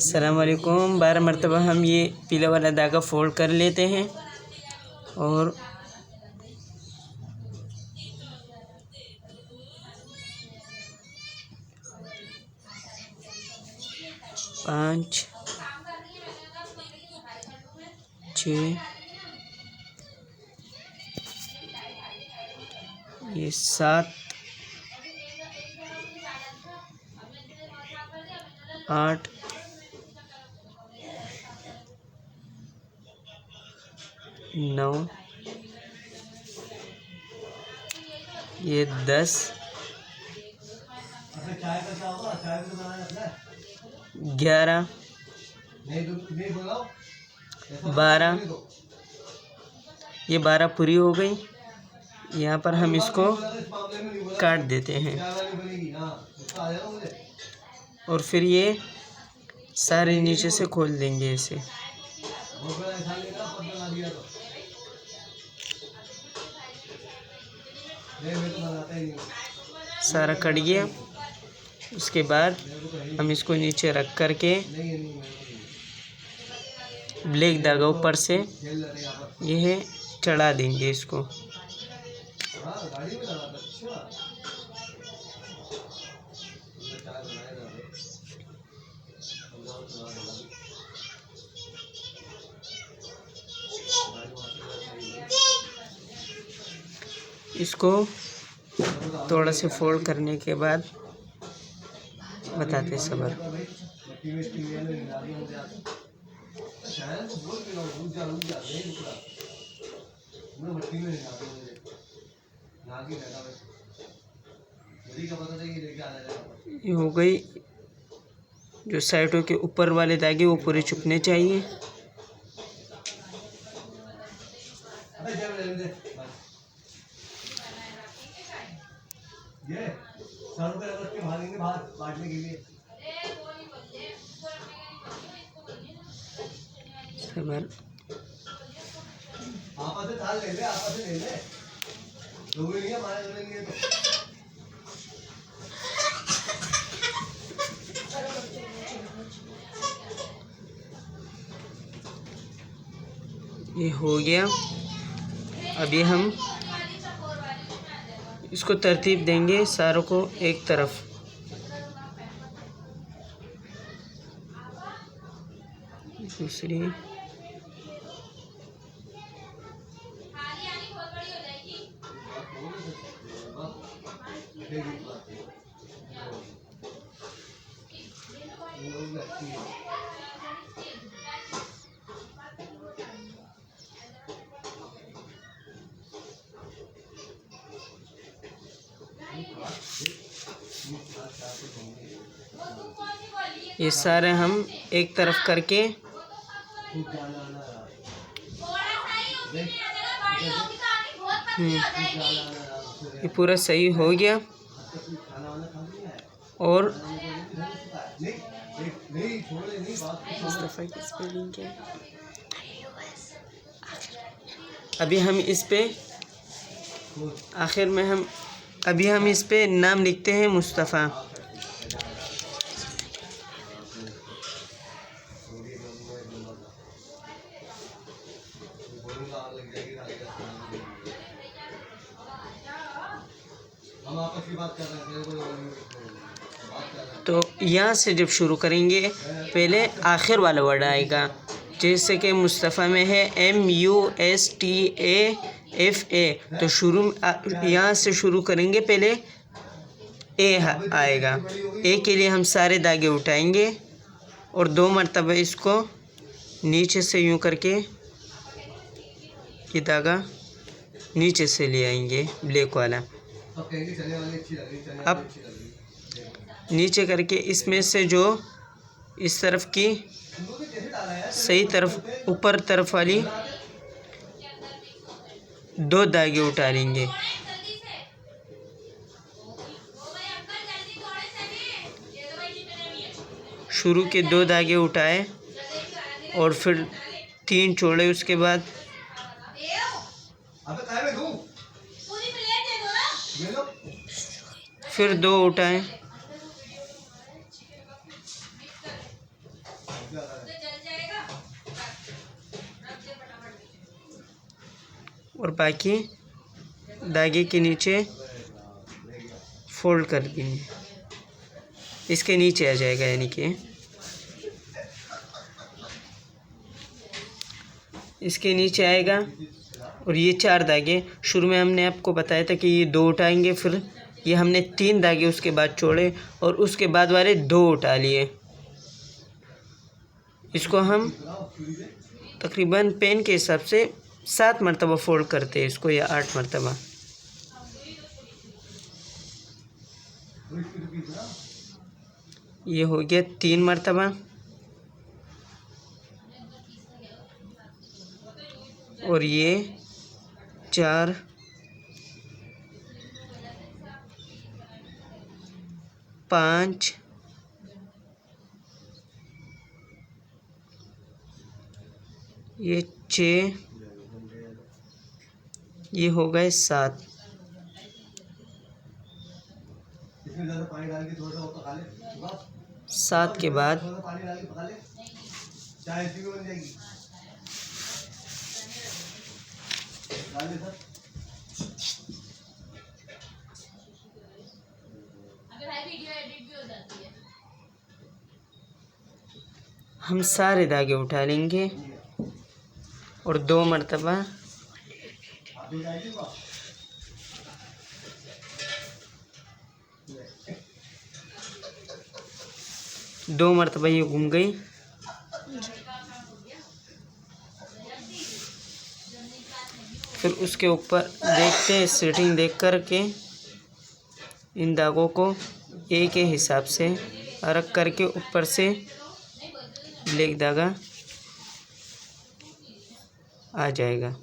अस्सलाम वालेकुम। 12 मरतबा हम ये पीला वाला धागा फोल्ड कर लेते हैं और पाँच, 6, ये 7, 8, 9, ये 10, 11, 12, ये 12 पूरी हो गई। यहाँ पर हम इसको काट देते हैं और फिर ये सारे नीचे से खोल देंगे इसे। सारा कट गया। उसके बाद हम इसको नीचे रख कर के ब्लैक धागा ऊपर से यह चढ़ा देंगे इसको। इसको थोड़ा से फोल्ड करने के बाद बताते सबर। ये हो गई। जो साइडों के ऊपर वाले धागे वो पूरे चुपने चाहिए। ये हो गया। अभी हम इसको तरतीब देंगे सारों को एक तरफ। दूसरी, ये सारे हम एक तरफ करके ये पूरा सही हो गया। और अभी हम इस पे आखिर में हम इस पे नाम लिखते हैं मुस्तफ़ा। तो यहाँ से जब शुरू करेंगे पहले आखिर वाला वर्ड आएगा। जैसे कि मुस्तफ़ा में है MUSTAFA, तो शुरू यहाँ से शुरू करेंगे। पहले ए आएगा। ए के लिए हम सारे धागे उठाएंगे और 2 मरतबा इसको नीचे से यूँ करके ये धागा नीचे से ले आएंगे ब्लैक वाला। अब नीचे करके इसमें से जो इस तरफ की सही तरफ ऊपर तरफ वाली 2 धागे उठा लेंगे। शुरू के 2 धागे उठाए और फिर 3 छोड़े। उसके बाद फिर 2 उठाए और बाकी धागे के नीचे फोल्ड कर देंगे, इसके नीचे आ जाएगा, यानी कि इसके नीचे आएगा। और ये 4 धागे शुरू में हमने आपको बताया था कि ये 2 उठाएंगे, फिर ये हमने 3 धागे उसके बाद छोड़े और उसके बाद वाले 2 उठा लिए। इसको हम तकरीबन पेन के हिसाब से 7 मरतबा फोल्ड करते हैं इसको, या 8 मरतबा। ये हो गया 3 मरतबा। और ये 4, 5, ये 6, ये हो गए 7। सात के बाद हम सारे धागे उठा लेंगे और 2 मरतबा ये घूम गई। फिर उसके ऊपर देखते हैं, सेटिंग देख कर के इन धागों को एक के हिसाब से रख करके ऊपर से ब्लैक धागा आ जाएगा।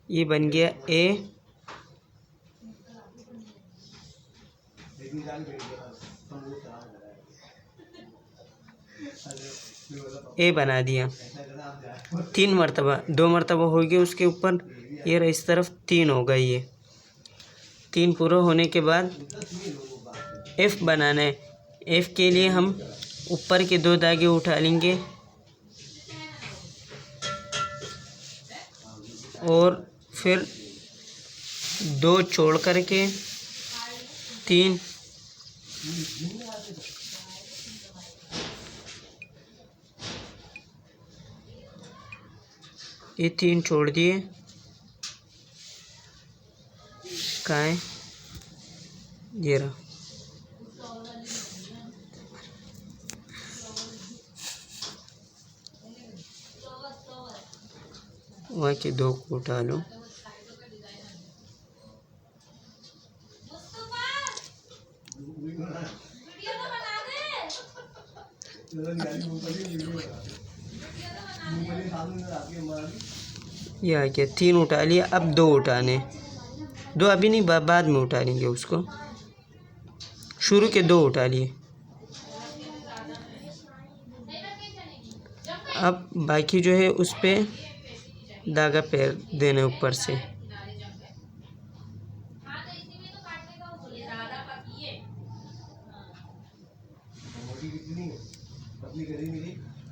ये बन गया ए बना दिया। 3 मरतबा, 2 मरतबा हो गया उसके ऊपर, ये रहा इस तरफ 3 होगा। ये 3 पूरा होने के बाद एफ बनाना है। एफ के लिए हम ऊपर के 2 धागे उठा लेंगे और फिर 2 छोड़ करके 3, ये 3 छोड़ दिए। कहाँ है? ये रहा। वहाँ के 2 को उठा लो। ये आ गया। 3 उठा लिया, अब 2 उठाने। 2 अभी नहीं, बाद में उठा लेंगे उसको। शुरू के 2 उठा लिए। अब बाकी जो है उस पे धागा पैर देने ऊपर से।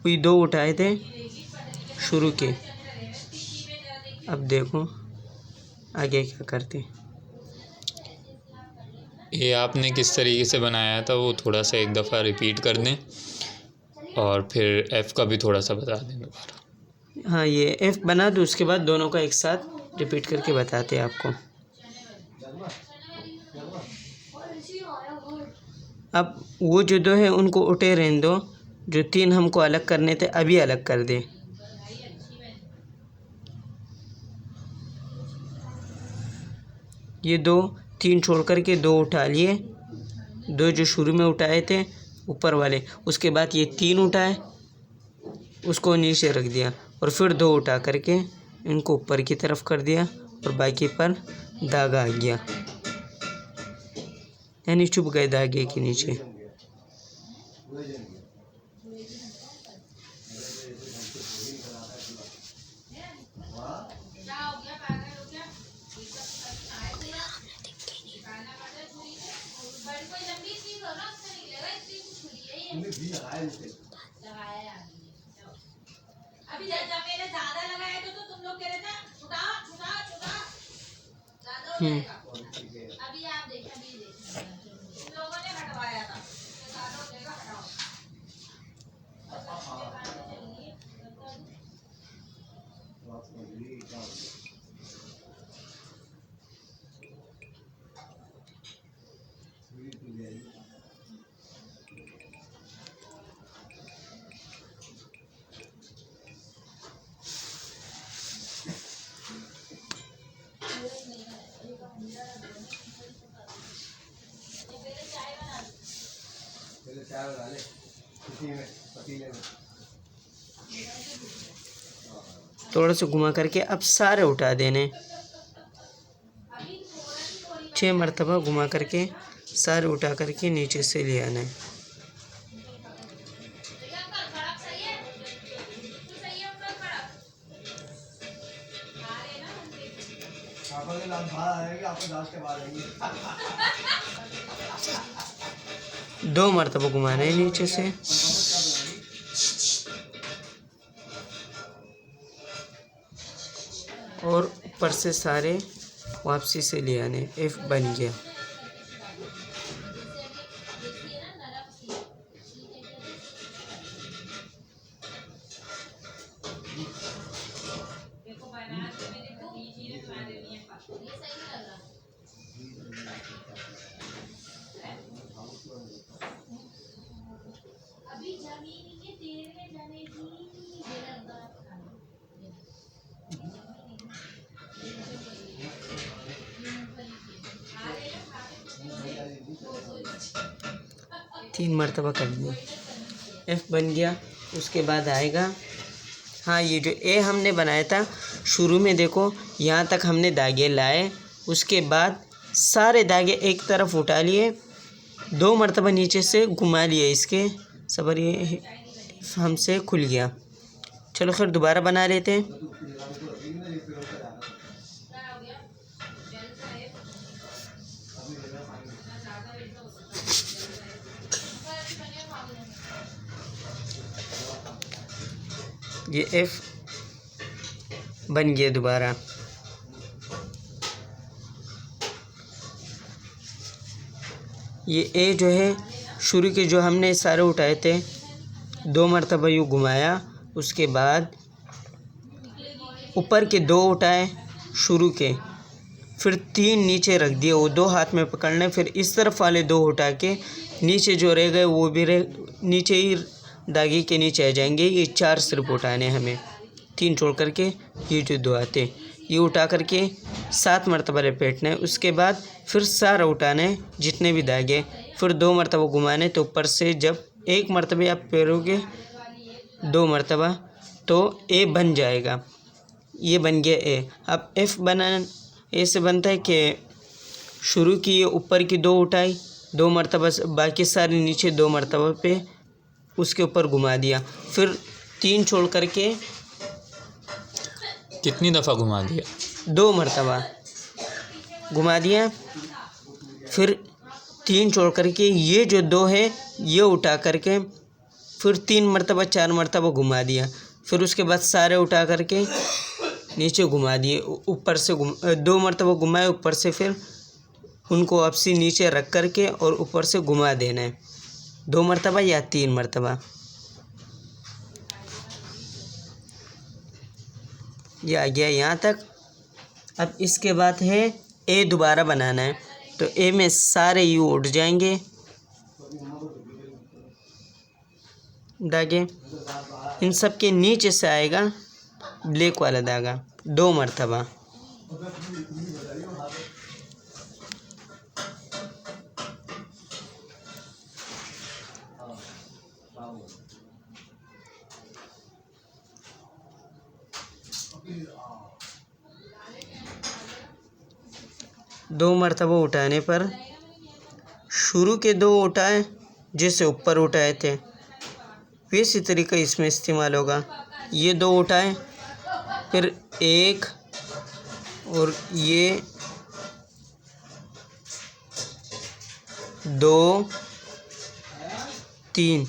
कोई 2 उठाए थे शुरू के। अब देखो आगे क्या करते। ये आपने किस तरीके से बनाया था वो थोड़ा सा एक दफ़ा रिपीट कर दें, और फिर एफ़ का भी थोड़ा सा बता दें दोबारा। हाँ, ये एफ़ बना दो, उसके बाद दोनों का एक साथ रिपीट करके बताते हैं आपको। अब वो जो 2 है उनको उठे रहने दो, जो 3 हमको अलग करने थे अभी अलग कर दे। ये 2, 3 छोड़ कर के 2 उठा लिए। 2 जो शुरू में उठाए थे ऊपर वाले, उसके बाद ये 3 उठाए, उसको नीचे रख दिया और फिर 2 उठा करके इनको ऊपर की तरफ कर दिया और बाकी पर धागा आ गया। यानी चुभ गए धागे के नीचे। अभी ज्यादा लगाया तो तुम लोग कह रहे थे छुटा छुटा छुटा ज्यादा हो जाएगा। अभी आप देखिए तुम लोगों ने हटवाया था ज्यादा हो जाएगा, हटाओ। थोड़ा सा घुमा करके अब सारे उठा देने। 6 मरतबा घुमा करके सारे उठा करके नीचे से ले आना है। दो मरतबा घुमाना है नीचे से। और ऊपर से सारे वापसी से ले आने। F बन गया। अभी जमीन के तेल में जाने की तीन मरतबा कर दिया। F बन गया। उसके बाद आएगा, हाँ ये जो ए हमने बनाया था शुरू में, देखो यहाँ तक हमने धागे लाए। उसके बाद सारे धागे एक तरफ उठा लिए, 2 मरतबा नीचे से घुमा लिए इसके। सबर ये हमसे खुल गया। चलो फिर दोबारा बना लेते हैं। ये F बन गया दोबारा। ये ए जो है शुरू के जो हमने सारे उठाए थे, 2 मरतबा यूँ घुमाया। उसके बाद ऊपर के 2 उठाए शुरू के, फिर 3 नीचे रख दिए, वो 2 हाथ में पकड़ने। फिर इस तरफ वाले 2 उठा के नीचे जो रह गए वो भी नीचे ही धागे के नीचे आ जाएंगे। ये 4 सिर्फ उठाने हमें, 3 छोड़ करके ये जो 2 आते ये उठा करके 7 मरतबा लपेटना है। उसके बाद फिर सारा उठाना है जितने भी धागे, फिर 2 मरतबा घुमाने। तो ऊपर से जब 1 मरतबे आप फेरोगे 2 मरतबा तो ए बन जाएगा। ये बन गया ए। अब F बनाना ऐसे बनता है कि शुरू की ये ऊपर की 2 उठाई, 2 मरतबा, बाकी सारे नीचे 2 मरतबा पे उसके ऊपर घुमा दिया। फिर 3 छोड़ करके कितनी दफ़ा घुमा दिया? 2 मरतबा घुमा दिया। फिर 3 छोड़ करके ये जो 2 है ये उठा करके फिर 3 मरतबा 4 मरतबा घुमा दिया। फिर उसके बाद सारे उठा करके नीचे घुमा दिए। ऊपर से 2 मरतबा घुमाए ऊपर से, फिर उनको वापसी नीचे रख करके और ऊपर से घुमा देना है 2 मरतबा या 3 मरतबा। ये आ गया यहाँ तक। अब इसके बाद है ए दोबारा बनाना है। तो ए में सारे यू उठ जाएंगे धागे। इन सब के नीचे से आएगा ब्लैक वाला धागा 2 मरतबा। दो मरतबा उठाने पर शुरू के दो उठाए जैसे ऊपर उठाए थे, वैसी तरीका इसमें इस्तेमाल होगा। ये दो उठाए, फिर एक और ये दो, तीन,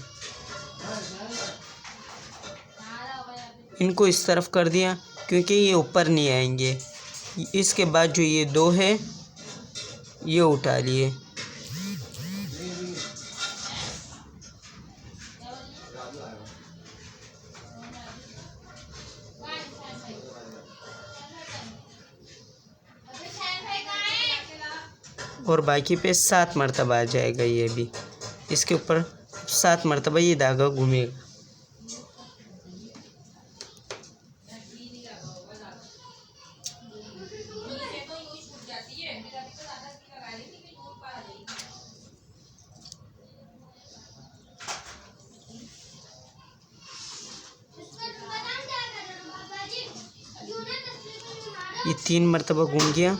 इनको इस तरफ कर दिया क्योंकि ये ऊपर नहीं आएंगे। इसके बाद जो ये दो है ये उठा लिए। और बाकी पे 7 मरतबा आ जाएगा ये भी। इसके ऊपर 7 मरतबा ये धागा घूमेगा। ये 3 मरतबा घूम गया।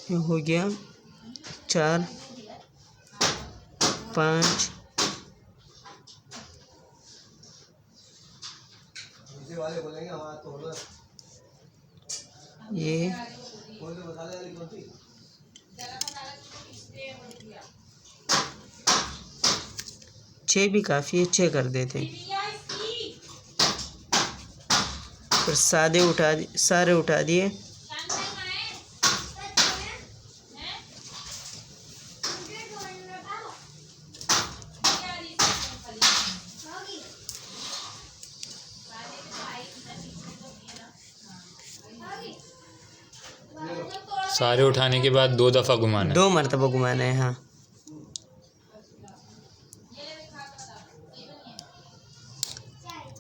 ये हो गया 4, 5, ये 6 भी काफ़ी है, 6 कर देते। फिर सारे उठा दिए। सारे उठाने के बाद 2 दफ़ा घुमाना है। 2 मरतबा घुमाना है। हाँ,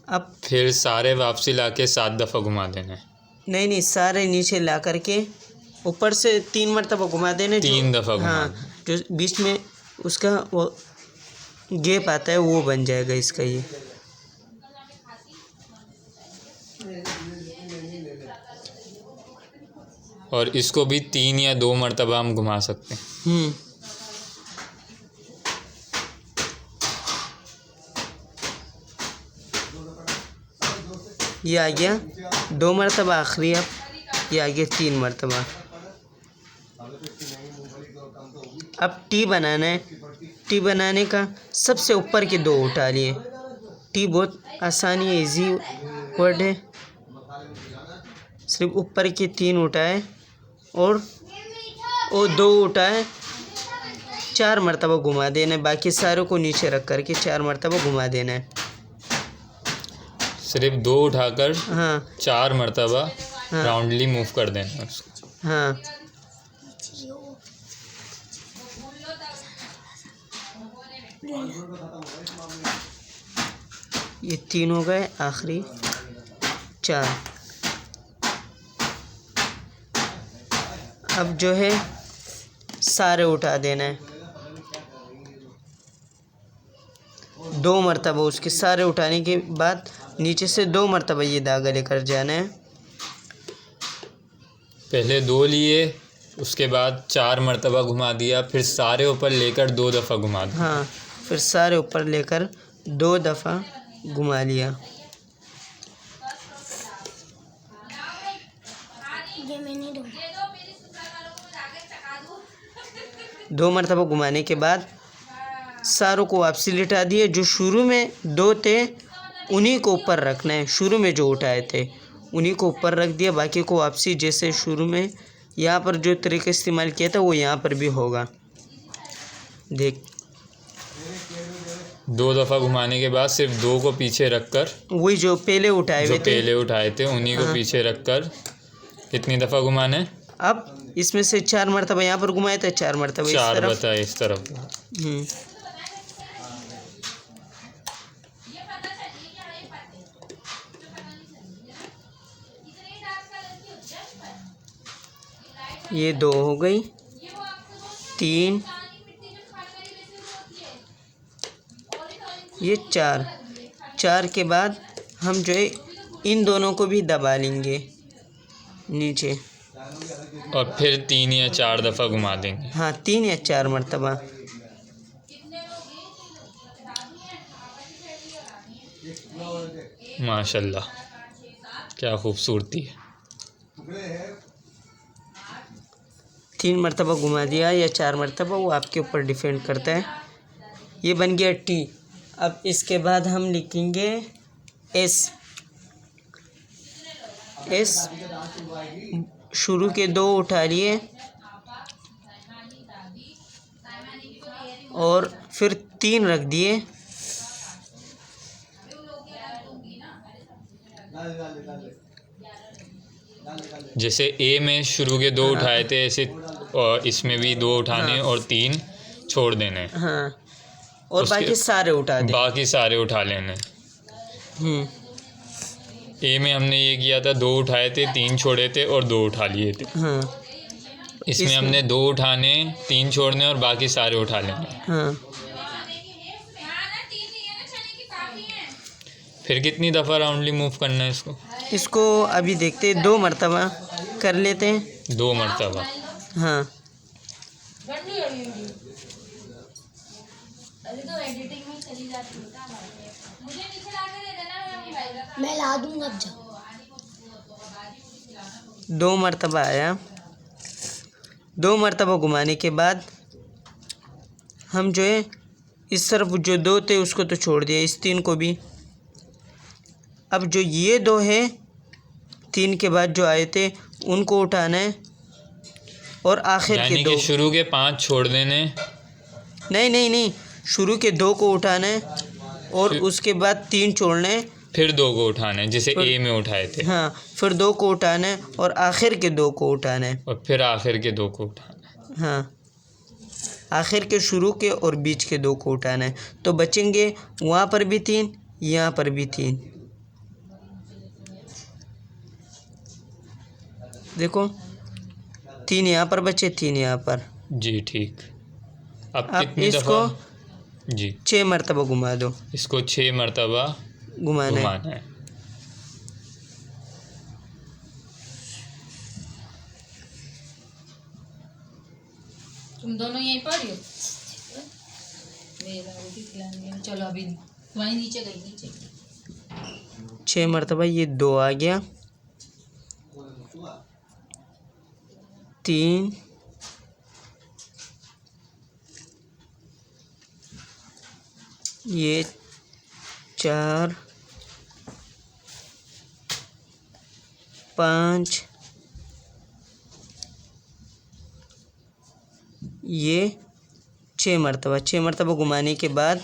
अब फिर सारे वापसी लाके 7 दफ़ा घुमा देना है। नहीं, सारे नीचे ला करके ऊपर से 3 मरतबा घुमा देने। 3 दफ़ा घुमा हाँ, जो बीच में उसका वो गैप आता है वो बन जाएगा इसका ये। और इसको भी 3 या 2 मरतबा हम घुमा सकते हैं। ये आ गया 2 मरतबा आखिरी। अब ये आ गया 3 मरतबा। अब टी बनाना है। टी बनाने का सबसे ऊपर के 2 उठा लिए। टी बहुत आसानी है, इजी वर्ड है। सिर्फ ऊपर के 3 उठाए और 2 उठाए, 4 मरतबा घुमा देना है। बाकी सारों को नीचे रख करके 4 मरतबा घुमा देना है। सिर्फ 2 उठाकर हाँ 4 मरतबा राउंडली मूव कर देना है उसको। हाँ, ये 3 हो गए, आखिरी 4। अब जो है सारे उठा देना है। 2 मरतबा उसके सारे उठाने के बाद नीचे से 2 मरतबा ये धागा लेकर जाना है। पहले 2 लिए, उसके बाद 4 मरतबा घुमा दिया, फिर सारे ऊपर लेकर 2 दफ़ा घुमा दिया। हाँ, फिर सारे ऊपर लेकर 2 दफ़ा घुमा लिया। 2 मरतबा घुमाने के बाद सारों को वापसी लिटा दिए। जो शुरू में 2 थे उन्हीं को ऊपर रखना है। शुरू में जो उठाए थे उन्हीं को ऊपर रख दिया, बाकी को वापसी जैसे शुरू में यहाँ पर जो तरीका इस्तेमाल किया था वो यहाँ पर भी होगा। देख, 2 दफ़ा घुमाने के बाद सिर्फ 2 को पीछे रखकर, वही जो पहले उठाए हुए थे उन्हीं को पीछे रखकर कितनी दफ़ा घुमाना है? अब इसमें से 4 मरतबा यहाँ पर घुमाए थे, 4 मरतबा इस 4 तरफ। बताए इस तरफ। ये 2 हो गई, 3, ये 4। 4 के बाद हम जो है इन दोनों को भी दबा लेंगे नीचे। और फिर 3 या 4 दफ़ा घुमा देंगे। हाँ, 3 या 4 मरतबा। माशाल्लाह, क्या खूबसूरती है। 3 मरतबा घुमा दिया या 4 मरतबा, वो आपके ऊपर डिपेंड करता है। ये बन गया टी। अब इसके बाद हम लिखेंगे एस। एस शुरू के 2 उठा लिए और फिर 3 रख दिए। जैसे ए में शुरू के 2 उठाए थे, ऐसे और इसमें भी 2 उठाने और 3 छोड़ देने। हाँ, और उसके बाकी सारे उठा दें। बाकी सारे उठा लेने। ए में हमने ये किया था, 2 उठाए थे, 3 छोड़े थे और 2 उठा लिए थे। हाँ, इसमें हमने 2 उठाने, 3 छोड़ने और बाकी सारे उठा लेने। हाँ। फिर कितनी दफ़ा राउंडली मूव करना है इसको? इसको अभी देखते हैं, 2 मरतबा कर लेते हैं। 2 मरतबा। हाँ, मैं ला दूंगा अब जाओ। 2 मरतबा आया। 2 मरतबा घुमाने के बाद हम जो है इस तरफ जो 2 थे उसको तो छोड़ दिया, इस 3 को भी। अब जो ये 2 है, 3 के बाद जो आए थे उनको उठाना है और आखिर के 2। यानी कि शुरू के 5 छोड़ देने। नहीं, शुरू के 2 को उठाना है और उसके बाद 3 छोड़ना है। फिर 2 को उठाना है, जैसे ए में उठाए थे। हाँ, फिर 2 को उठाना है और आखिर के 2 को उठाना है। और फिर आखिर के 2 को उठाना है। हाँ, आखिर के, शुरू के और बीच के 2 को उठाना है। तो बचेंगे वहाँ पर भी 3, यहाँ पर भी 3। देखो, 3 यहाँ पर बचे, 3 यहाँ पर। जी ठीक। अब अब कितनी इसको दफ़ा? जी, 6 मरतबा घुमा दो। इसको 6 मरतबा घुमाना है। घुमाना है। तुम दोनों यहीं पर ही हो? मेरा रोटी खिलाने। चलो अभी वहीं नीचे गई, नीचे 6 मरतबा। ये 2 आ गया, 3, ये 4, 5, ये 6 मरतबा। 6 मरतबा घुमाने के बाद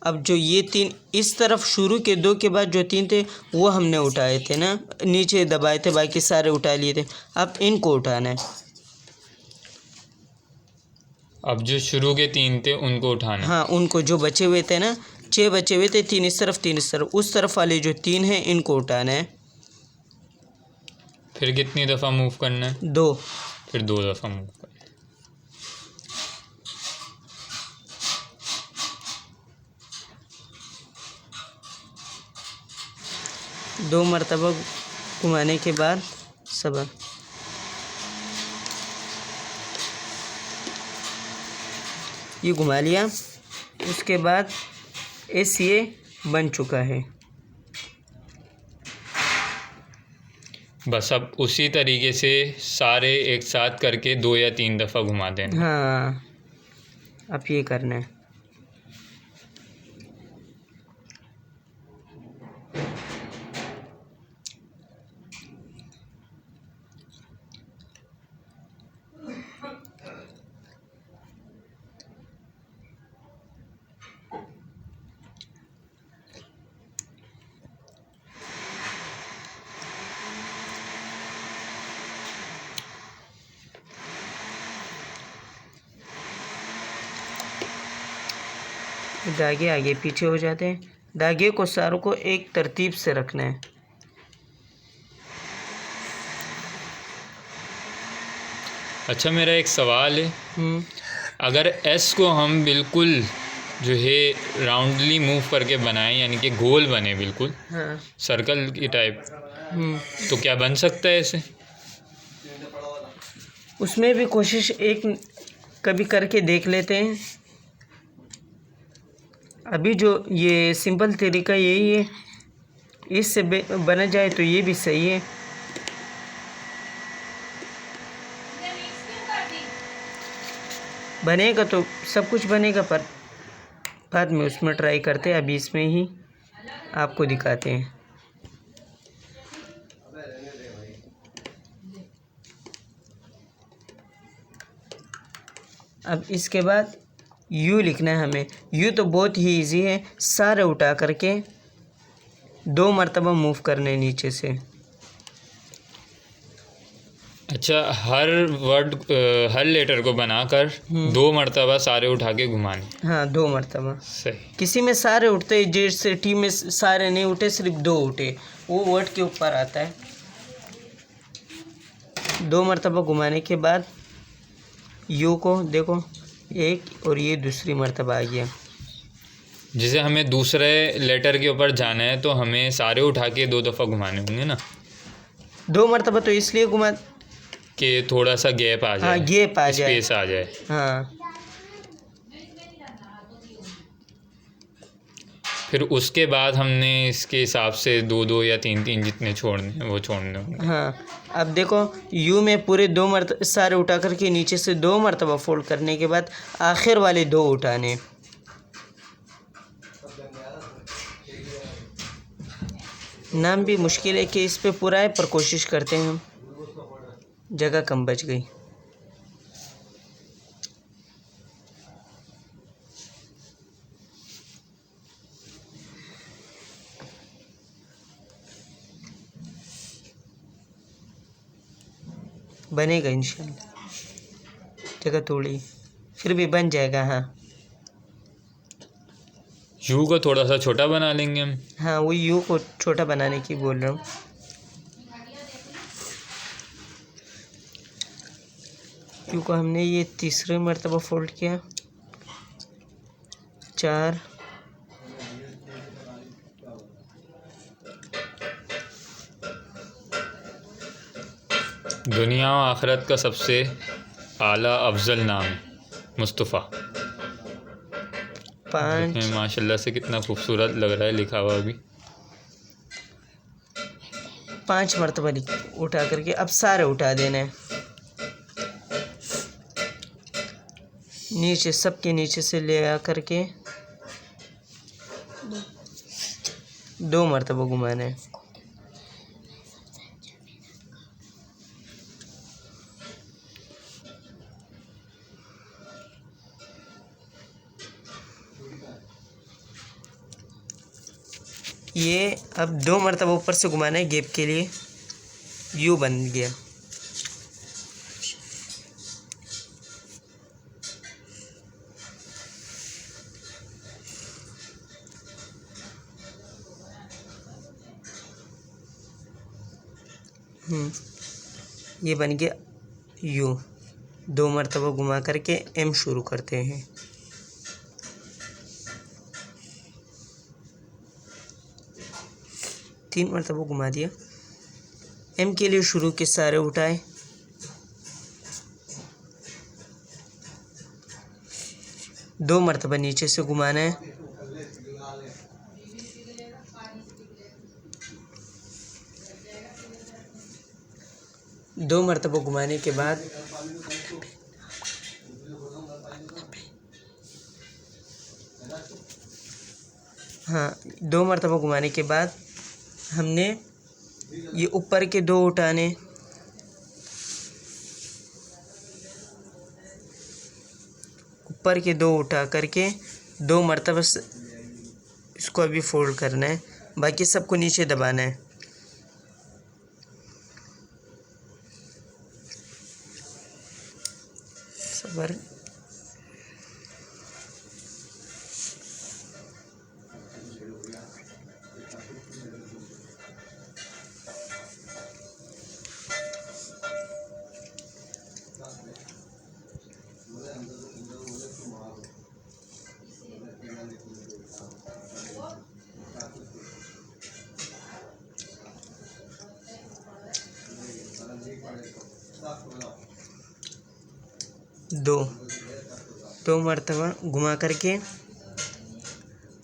अब जो ये 3 इस तरफ, शुरू के 2 के बाद जो 3 थे वो हमने उठाए थे ना, नीचे दबाए थे, बाकी सारे उठा लिए थे। अब इनको उठाना है। अब जो शुरू के 3 थे उनको उठाना है। हाँ, उनको जो बचे हुए थे ना, 6 बचे हुए थे, 3 इस तरफ, 3 इस तरफ, उस तरफ वाले जो 3 हैं इनको उठाना है। फिर कितनी दफ़ा मूव करना है? 2। फिर 2 दफ़ा मूव करना है। 2 मरतबा घुमाने के बाद सब्र। ये घुमा लिया, उसके बाद एस ये बन चुका है। बस अब उसी तरीके से सारे एक साथ करके 2 या 3 दफ़ा घुमा देना। हाँ, अब ये करना है। धागे आगे पीछे हो जाते हैं। धागे को सारों को एक तरतीब से रखना है। अच्छा, मेरा एक सवाल है, हम्म, अगर एस को हम बिल्कुल जो है राउंडली मूव करके बनाएं, यानी कि गोल बने बिल्कुल हाँ। सर्कल की टाइप, हम्म, तो क्या बन सकता है ऐसे? उसमें भी कोशिश एक कभी करके देख लेते हैं। अभी जो ये सिंपल तरीका यही है, इससे बना जाए तो ये भी सही है। ये मिक्स क्यों कर दी? बनेगा तो सब कुछ बनेगा, पर बाद में उसमें ट्राई करते हैं। अभी इसमें ही आपको दिखाते हैं। अब इसके बाद यू लिखना है हमें। यू तो बहुत ही इजी है, सारे उठा करके 2 मरतबा मूव करने नीचे से। अच्छा, हर वर्ड हर लेटर को बनाकर 2 मरतबा सारे उठा के घुमाने। हाँ, 2 मरतबा। सही। किसी में सारे उठते, जैसे टी में सारे नहीं उठे, सिर्फ 2 उठे, वो वर्ड के ऊपर आता है। 2 मरतबा घुमाने के बाद यू को देखो, एक और ये दूसरी मरतबा आ गया। जैसे हमें दूसरे लेटर के ऊपर जाना है तो हमें सारे उठा के 2 दफ़ा घुमाने होंगे ना, 2 मरतबा तो इसलिए घुमा कि थोड़ा सा गैप आ जाए, हाँ, गैप आ जाए। स्पेस आ जाए। हाँ, फिर उसके बाद हमने इसके हिसाब से 2-2 या 3-3 जितने छोड़ने हैं वो छोड़ने होंगे। हाँ। अब देखो, यू में पूरे 2 मरतबा सारे उठा करके नीचे से 2 मरतबा फोल्ड करने के बाद आखिर वाले 2 उठाने। नाम भी मुश्किल है कि इस पे पूरा है, पर कोशिश करते हैं हम। जगह कम बच गई। बनेगा इंशाल्लाह, जगह थोड़ी, फिर भी बन जाएगा। हाँ यू को थोड़ा सा छोटा बना लेंगे हम। हाँ, वो यू को छोटा बनाने की बोल रहा हूँ। यू को हमने ये तीसरे मरतबा फोल्ड किया, 4, दुनिया और आखिरत का सबसे आला अफजल नाम है मुस्तफ़ा। 5, देखें माशाल्लाह से कितना खूबसूरत लग रहा है लिखा हुआ भी। 5 मरतबा उठा करके अब सारे उठा देना है। नीचे, सबके नीचे से ले आ करके 2 मरतबा घुमाना है। ये अब 2 मरतबा ऊपर से घुमाना है गैप के लिए। यू बन गया। ये बन गया यू। 2 मरतबा घुमा करके एम शुरू करते हैं। तीन मरतबा घुमा दिया। एम के लिए शुरू के सारे उठाए। दो मरतबा नीचे से घुमाना है। दो मरतबा घुमाने के बाद दो मरतबा घुमाने के बाद हमने ये ऊपर के दो उठाने, ऊपर के दो उठा करके दो मरतबा इसको अभी फोल्ड करना है, बाकी सबको नीचे दबाना है। सबर। दो मरतबा घुमा करके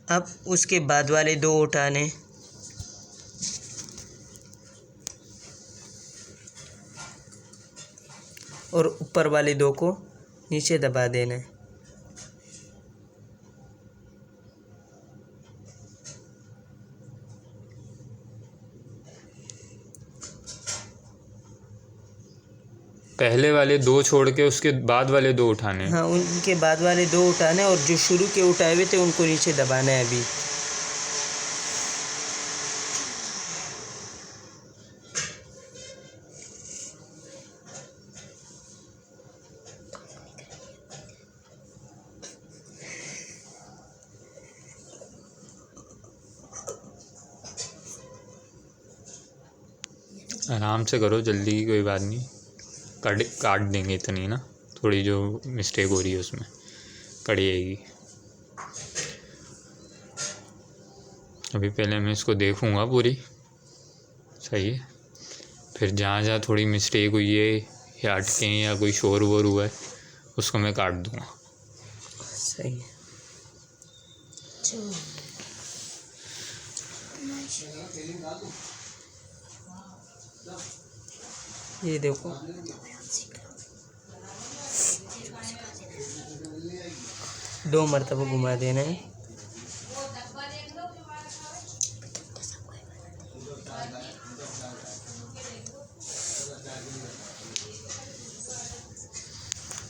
अब उसके बाद वाले 2 उठाने, और ऊपर वाले 2 को नीचे दबा देना है। पहले वाले 2 छोड़ के उसके बाद वाले 2 उठाने हैं। हाँ, उनके बाद वाले 2 उठाने और जो शुरू के उठाए हुए थे उनको नीचे दबाना है अभी। आराम से करो, जल्दी की कोई बात नहीं, काट देंगे इतनी ना, थोड़ी जो मिस्टेक हो रही है उसमें कट जाएगी। अभी पहले मैं इसको देखूँगा पूरी सही है, फिर जहाँ जहाँ थोड़ी मिस्टेक हुई है या अटके या कोई शोर वोर हुआ है उसको मैं काट दूँगा। सही है। ये देखो, 2 मरतबा घुमा देना है।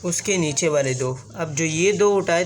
उसके नीचे वाले 2, अब जो ये 2 उठाए थे